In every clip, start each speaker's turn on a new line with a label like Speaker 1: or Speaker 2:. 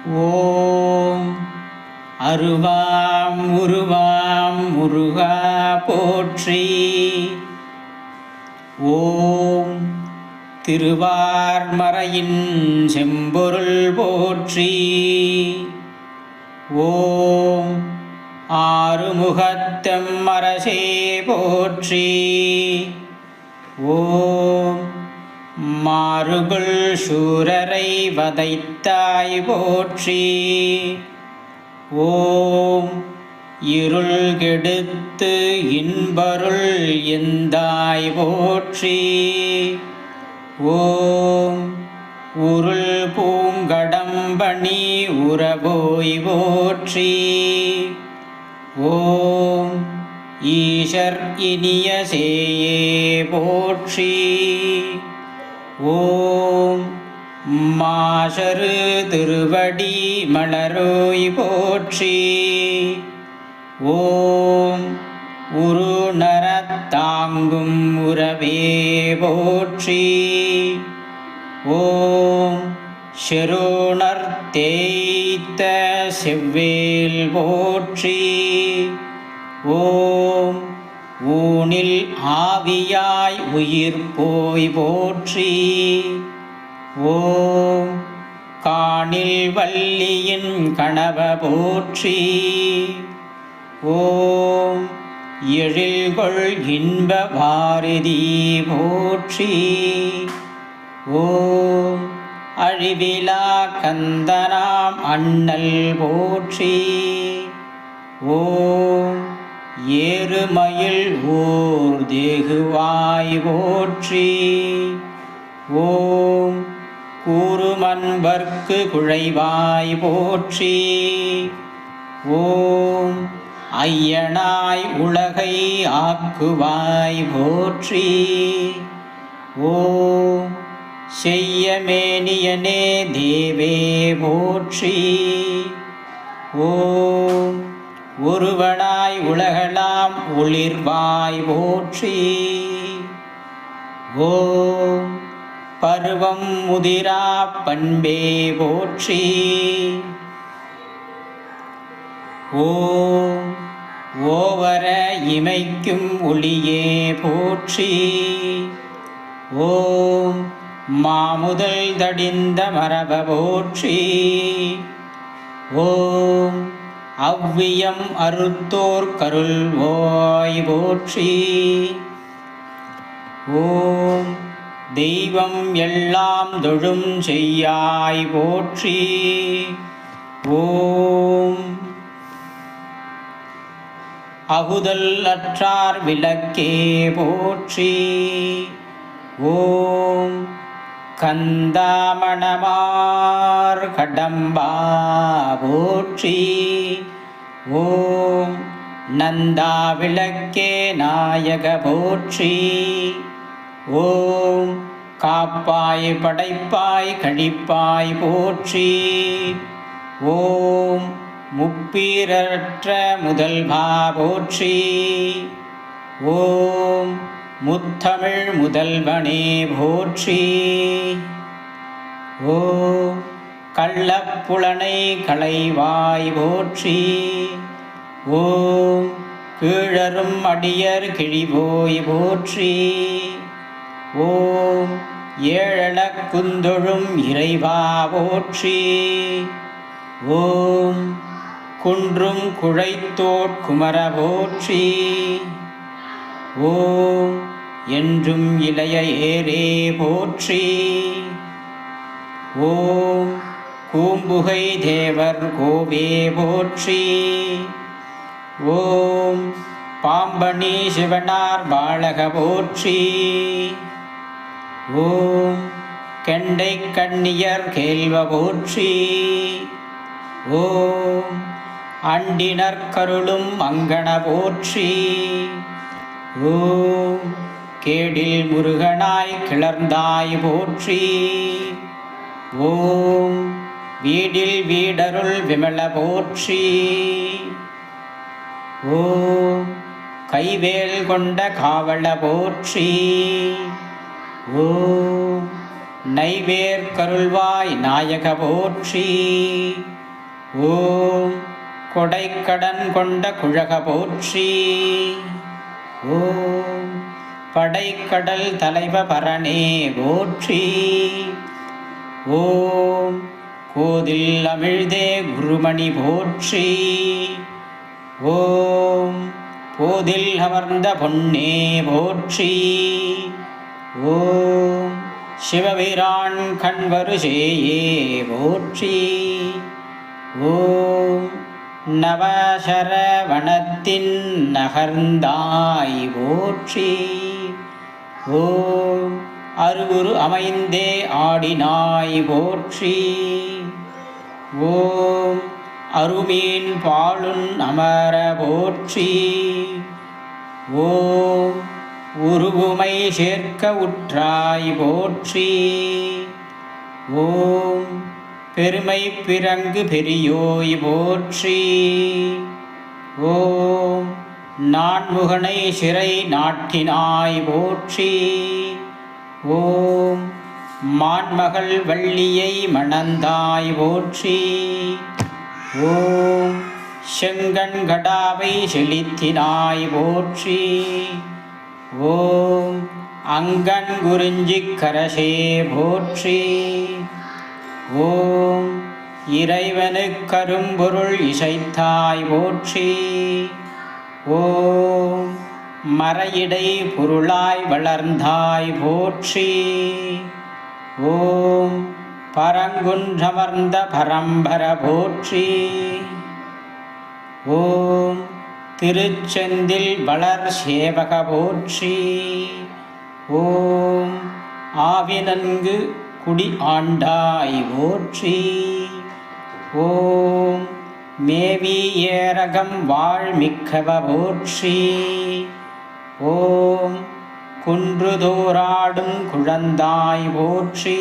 Speaker 1: ஓம் அருவாம் உருவாம் முருகா போற்றி. ஓம் திருவார்மறையின் செம்பொருள் போற்றி. ஓம் ஆறுமுகத்தெம்மரசே போற்றி. ஓம் மாறுகுள் சூரரை வதைத்தாய் போற்றி. ஓம் இருள் கெடுத்து இன்பருள் எந்தாய் போற்றி. ஓம் உருள் பூங்கடம்பணி உறவோய் போற்றி. ஓம் ஈஷர் இனிய சேயே போற்றி. ஓம் மாசரு திருவடி மலரோய் போற்றி. ஓம் உருநரத்தாங்கும் உறவே போற்றி. ஓம் செருணர் தேய்த்த செவ்வேல் போற்றி. ஓம் ஊனில் ஆவியாய் உயிர் போய் போற்றி. ஓம் காணில் வள்ளியின் கணவ போற்றி. ஓம் எழில்கொள் இன்ப பாரதி போற்றி. ஓம் அழிவிலா கந்தனாம் அண்ணல் போற்றி. ஓம் ஏறுமயில் ஊர் தேகுவாய் போற்றி. ஓம் கூறுமன்பர்க்கு குழைவாய் போற்றி. ஓம் ஐயனாய் உலகை ஆக்குவாய் போற்றி. ஓம் செய்யமேனியனே தேவே போற்றி. ஓம் ஒருவனாய் உலகலாம் ஒளிர்வாய் போற்றி. ஓம் பருவம் முதிரா பண்பே போற்றி. ஓம் ஓவர இமைக்கும் ஒளியே போற்றி. ஓம் மாமுதல் தடிந்த மரப போற்றி. ஓம் அவ்வியம் அறுத்தோர் கருள்வோய் போற்றி. ஓம் தெய்வம் எல்லாம் தொழும் செய்யாய் போற்றி. ஓம் அகுதல் அற்றார் விளக்கே போற்றி. ஓம் கந்தாமணமார் கடம்பா போற்றி. ஓம் நந்தா விளக்கே நாயக போற்றி. ஓம் காப்பாய் படைப்பாய் கழிப்பாய் போற்றி. ஓம் முப்பீரற்ற முதல்வா போற்றி. ஓம் முத்தமிழ் முதல்வனே போற்றி. ஓம் கள்ளப்புலனை களைவாய் போற்றி. ஓம் கீழரும் அடியர் கிழிவோய் போற்றி. ஓம் ஏழல குந்தொழும் இறைவா போற்றி. ஓம் குன்றும் குழைத்தோட் குமர போற்றி. ஓம் என்றும் இளைய ஏரே போற்றி. ஓம் கூம்புகை தேவர் கோவே போற்றி. ஓம் பாம்பணி சிவனார் பாலக போற்றி. ஓம் கெண்டை கண்ணியர் கேள்வ போற்றி. ஓம் அண்டினர் கருளும் அங்கண போற்றி. ஓம் கேடில் முருகனாய் கிளர்ந்தாய் போற்றி. ஓம் வீடில் வீடருள் விமல போற்றி. ஓம் கைவேல் கொண்ட காவல போற்றி. ஓம் நைவேற்கருள்வாய் நாயக போற்றி. ஓம் கொடைக்கடன் கொண்ட குழக போற்றி. ஓம் படைக்கடல் தலைவ பரணே போற்றி. ஓம் கோதில் அமிழ்தே குருமணி போற்றி. ஓம் போதில் அமர்ந்த பொன்னே போற்றி. ஓம் சிவபிரான் கண்வருசேயே போற்றி. ஓம் நவசரவணத்தின் நகர்ந்தாய் போற்றி. ஓம் அருகுரு அமைந்தே ஆடினாய் போற்றி. ஓம் அருமீன் பாலுன் அமர போற்றி. ஓம் உருவுமை சேர்க்க உற்றாய் போற்றி. ஓம் பெருமை பிறங்கு பெரியோய் போற்றி. ஓம் நான்முகனை சிறை நாட்டினாய் போற்றி. ஓம் மான்மகள் வள்ளியை மணந்தாய் போற்றி. ஓம் செங்கண்கடாவை செலுத்தினாய் போற்றி. ஓம் அங்கன் குறிஞ்சிக் கரசே போற்றி. ஓம் இறைவனுக்கரும்பொருள் இசைத்தாய் போற்றி. ஓம் மறையிடை பொருளாய் வளர்ந்தாய் போற்றி. ஓம் பரங்குன்றமர்ந்த பரம்பர போற்றி. ஓம் திருச்செந்தில் வளர் சேவக போற்றி. ஓம் ஆவினன்கு குடி ஆண்டாய் போற்றி. ஓம் மேவி ஏரகம் வாழ்மிக்கவ போற்றி. ஓம் குன்றுதோறாடும் குழந்தாய் போற்றி.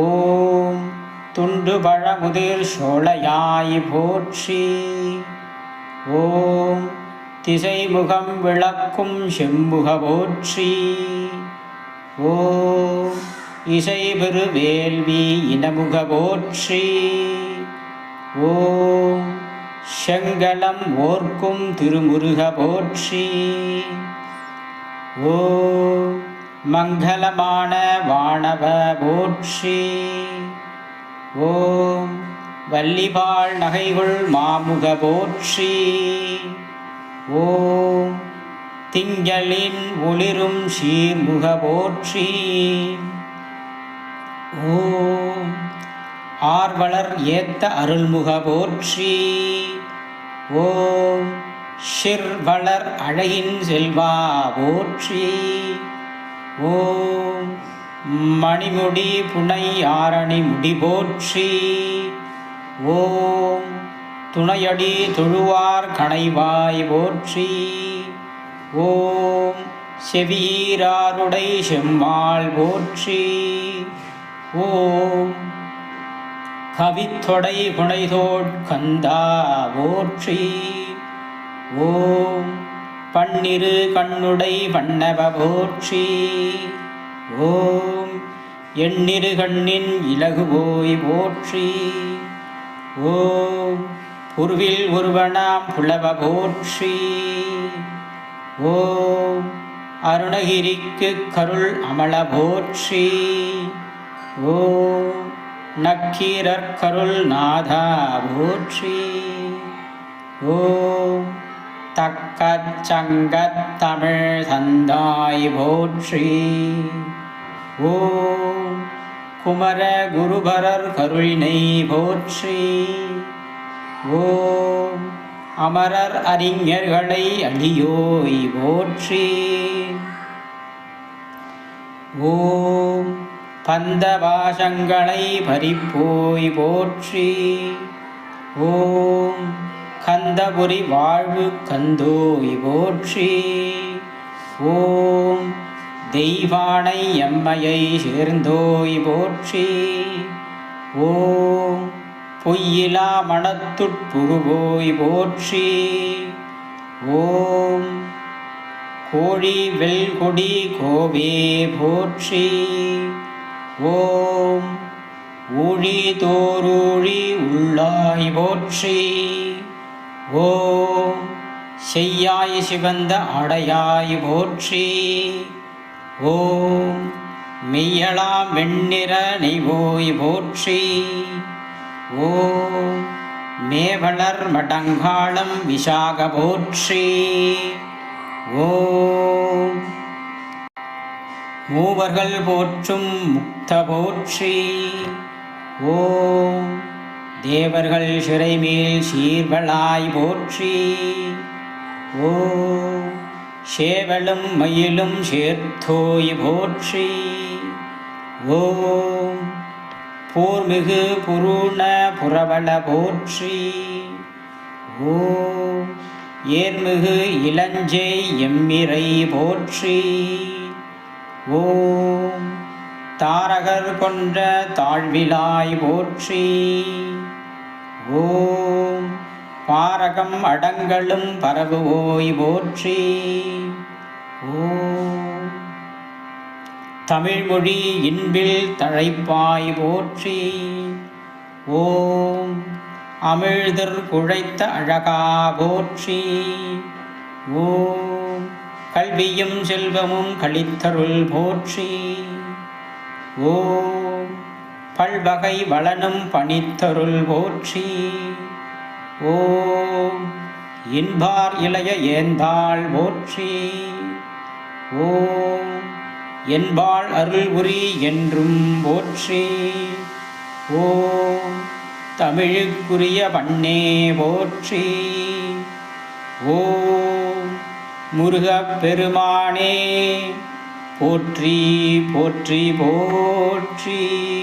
Speaker 1: ஓம் துண்டு பழமுதிர் சோழையாய் போற்றி. ஓம் திசைமுகம் விளக்கும் செம்புக போற்றி. ஓம் இசைபெரு வேள்வி இனமுக போற்றி. ஓம் செங்கலம் ஓர்க்கும் திருமுருக போற்றி. ஓம் மங்களமான வானவ போற்றி. ஓம் வள்ளிபாள் நகைகுள் மாமுக போற்றி. ஓம் திங்களின் ஒளிரும் சீர்முக போற்றி. ஓம் ஆர்வலர் ஏத்த அருள்முக போற்றி. ஓம் ஷிர்வளர் அழகின் செல்வா போற்றி. ஓம் மணிமுடி புனை ஆரணி முடி போற்றி. ஓம் துணையடி தொழுவார் கணைவாய் போற்றி. ஓம் செவீராருடை செம்மாள் போற்றி. ஓம் கவித்தொடை புனைதோட் கந்தா போற்றி. ஓம் பன்னிரு கண்ணுடை வண்ணவ போற்றி. ஓம் எண்ணிரு கண்ணின் இலகுபோய் போற்றி. ஓம் புருவில் ஒருவனாம் புலவ போற்றி. ஓம் அருணகிரிக்கு கருள் அமல போற்றி. ஓம் நக்கீரற்கருள் நாதா போற்றி. ஓம் தக்கச் சங்கத் தமிழ் தந்தாய் போற்றி. ஓம் குமர குருபரர் கருளினை போற்றி. ஓம் அமரர் அறிஞர்களை அழியோய் போற்றி. ஓம் பந்தபாசங்களை பறிப்போய் போற்றி. ஓம் கந்தபுரி வாழ்வு கந்தோய் போற்றி. ஓம் தெய்வானை எம்மையை சேர்ந்தோய் போற்றி. ஓம் பொய்யிலா மனத்துட்புகுவோய் போற்றி. ஓம் கோழி வெல்கொடி கோவே போற்றி. ஓம் ஊழி தோரூழி உள்ளாய் போற்றி. ஓம் செய்யாய் சிவந்த அடையாய் போற்றி. ஓம் மெய்யளாம் வெண்ணிற நெய்வோய் போற்றி. ஓம் மேவளர் மடங்காளம் விசாக போற்றி. ஓம் மூவர்கள் போற்றும் முக்த போற்றி. ஓம் தேவர்கள் சிறைமேல் சீர்வளாய் போற்றி. ஓம் சேவலும் மயிலும் சேர்த்தோய் போற்றி. ஓம் போர்மிகு புருண புறவள போற்றி. ஓம் ஏர்மிகு இளஞ்சை எம்மிரை போற்றி. ஓம் தாரகர் கொன்ற தாழ்விலாய் போற்றி. ஓம் பாரகம் அடங்களும் பரவுவோய் போற்றி. ஓம் தமிழ்மொழி இன்பில் தழைப்பாய் போற்றி. ஓம் அமிழ்தர் குழைத்த அழகா போற்றி. ஓம் கல்வியும் செல்வமும் களித்தருள் போற்றி. ஓம் பல்வகை வளனும் பணித்தருள் போற்றி. ஓம் இன்பார் இளைய ஏந்தாள் போற்றி. ஓம் என்பாள் அருள் உரி என்றும் போற்றி. ஓம் தமிழுக்குரிய பண்ணே போற்றி. ஓம் முருகப் பெருமானே போற்றி போற்றி போற்றி.